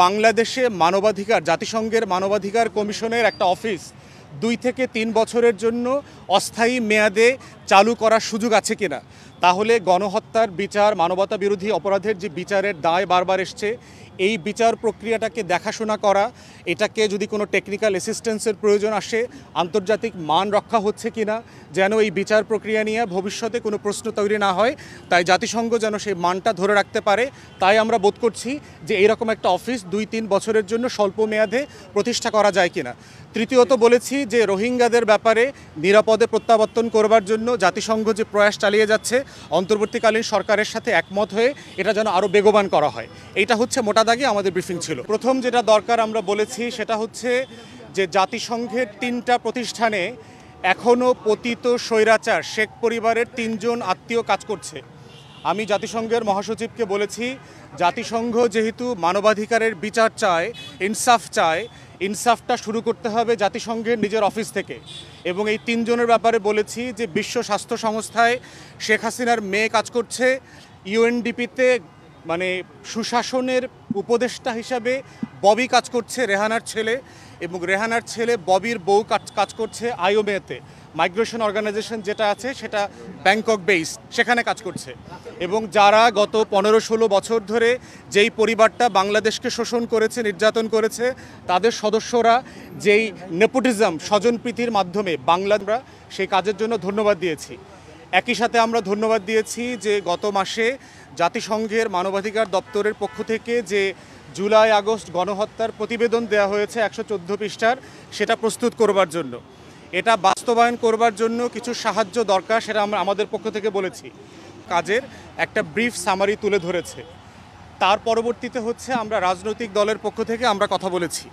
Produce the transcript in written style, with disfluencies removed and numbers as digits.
বাংলাদেশে মানবাধিকার জাতিসংঘের মানবাধিকার কমিশনের একটা অফিস 2 থেকে 3 বছরের জন্য অস্থায়ী মেয়াদে চালু করার সুযোগ আছে কিনা, তাহলে গণহত্যার বিচার, মানবতা বিরোধী অপরাধের যে বিচারের দায় বারবার এসছে, এই বিচার প্রক্রিয়াটাকে দেখাশোনা করা, এটাকে যদি কোনো টেকনিক্যাল অ্যাসিস্ট্যান্সের প্রয়োজন আসে আন্তর্জাতিক মান রক্ষা হচ্ছে কিনা, যেন এই বিচার প্রক্রিয়া নিয়ে ভবিষ্যতে কোনো প্রশ্ন তৈরি না হয়, তাই জাতিসংঘ যেন সেই মানটা ধরে রাখতে পারে, তাই আমরা বোধ করছি যে এইরকম একটা অফিস 2-3 বছরের জন্য স্বল্প মেয়াদে প্রতিষ্ঠা করা যায় কিনা। তৃতীয়ত বলেছি যে রোহিঙ্গাদের ব্যাপারে নিরাপদে প্রত্যাবর্তন করবার জন্য জাতিসংঘ যে প্রয়াস চালিয়ে যাচ্ছে, অন্তর্বর্তীকালীন সরকারের সাথে একমত হয়ে এটা যেন আরও বেগবান করা হয়। এইটা হচ্ছে মোটা দাগে আমাদের ব্রিফিং ছিল। প্রথম যেটা দরকার আমরা বলেছি সেটা হচ্ছে যে জাতিসংঘের 3টা প্রতিষ্ঠানে এখনও পতিত স্বৈরাচার শেখ পরিবারের 3 জন আত্মীয় কাজ করছে। আমি জাতিসংঘের মহাসচিবকে বলেছি, জাতিসংঘ যেহেতু মানবাধিকারের বিচার চায়, ইনসাফ চায়, ইনসাফটা শুরু করতে হবে জাতিসংঘের নিজের অফিস থেকে। এবং এই 3 জনের ব্যাপারে বলেছি যে বিশ্ব স্বাস্থ্য সংস্থায় শেখ হাসিনার মেয়ে কাজ করছে, ইউএনডিপিতে মানে সুশাসনের উপদেষ্টা হিসাবে ববি কাজ করছে, রেহানার ছেলে, এবং রেহানার ছেলে ববির বউ কাজ করছে আইওমেতে, মাইগ্রেশন অর্গানাইজেশন যেটা আছে সেটা ব্যাংকক বেস, সেখানে কাজ করছে। এবং যারা গত 15-16 বছর ধরে যেই পরিবারটা বাংলাদেশকে শোষণ করেছে, নির্যাতন করেছে, তাদের সদস্যরা যেই নেপোটিজম, স্বজনপ্রীতির মাধ্যমে বাংলাদেশরা সেই কাজের জন্য ধন্যবাদ দিয়েছি। একই সাথে আমরা ধন্যবাদ দিয়েছি যে গত মাসে জাতিসংঘের মানবাধিকার দপ্তরের পক্ষ থেকে যে জুলাই আগস্ট গণহত্যার প্রতিবেদন দেওয়া হয়েছে 114 পৃষ্ঠার, সেটা প্রস্তুত করবার জন্য, এটা বাস্তবায়ন করবার জন্য কিছু সাহায্য দরকার, সেটা আমরা আমাদের পক্ষ থেকে বলেছি। কাজের একটা ব্রিফ সামারি তুলে ধরেছে। তার পরবর্তীতে হচ্ছে আমরা রাজনৈতিক দলের পক্ষ থেকে আমরা কথা বলেছি।